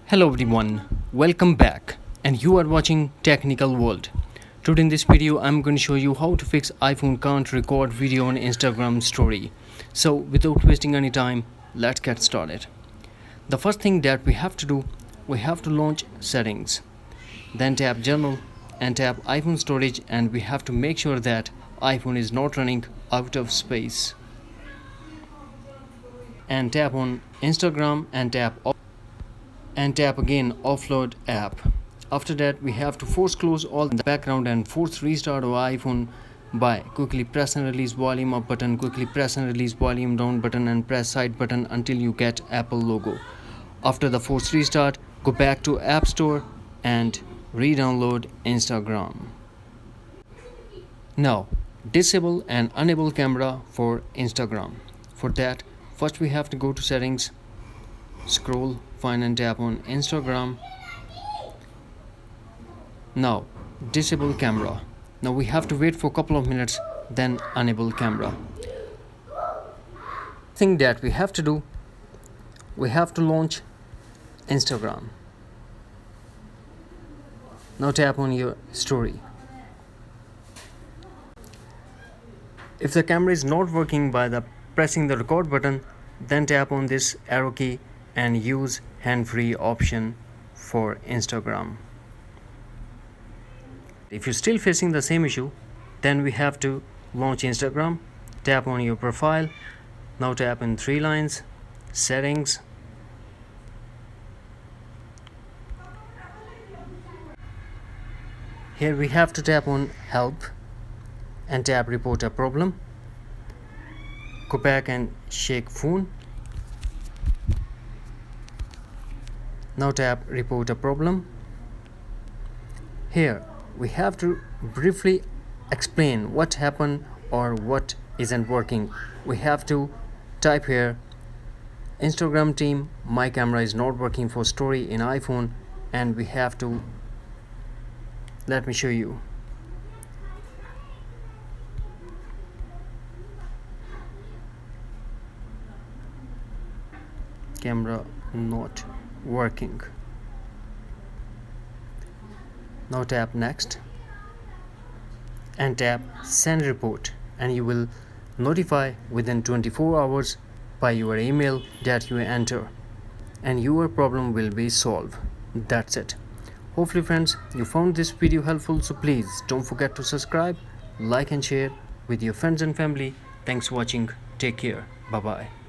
Hello everyone, welcome back and you are watching Technical World. Today in this video I'm going to show you how to fix iPhone can't record video on Instagram story. So without wasting any time, let's get started. The first thing that we have to do, we have to launch settings. Then tap general and tap iPhone storage, and we have to make sure that iPhone is not running out of space. And tap on Instagram and tap again offload app. After that we have to force close all the background and force restart our iPhone by quickly press and release volume up button, quickly press and release volume down button, and press side button until you get Apple logo. After the force restart, go back to App Store and re-download Instagram. Now disable and enable camera for Instagram. For that, first we have to go to settings, scroll, find and tap on Instagram. Now disable camera. Now we have to wait for a couple of minutes, then enable camera. Thing that we have to do, we have to launch Instagram. Now tap on your story. If the camera is not working by pressing the record button, then tap on this arrow key and use hand-free option for Instagram. If you're still facing the same issue, then we have to launch Instagram. Tap on your profile. Now tap in three lines, settings. Here we have to tap on help and tap report a problem. Go back and shake phone. Now tap report a problem. Here we have to briefly explain what happened or what isn't working. We have to type here, Instagram team, my camera is not working for story in iPhone, and we have to, let me show you. Camera not working. Now tap next and tap send report, and you will notify within 24 hours by your email that you enter, and your problem will be solved. That's it. Hopefully friends, you found this video helpful, so please don't forget to subscribe, like and share with your friends and family. Thanks for watching. Take care. Bye bye.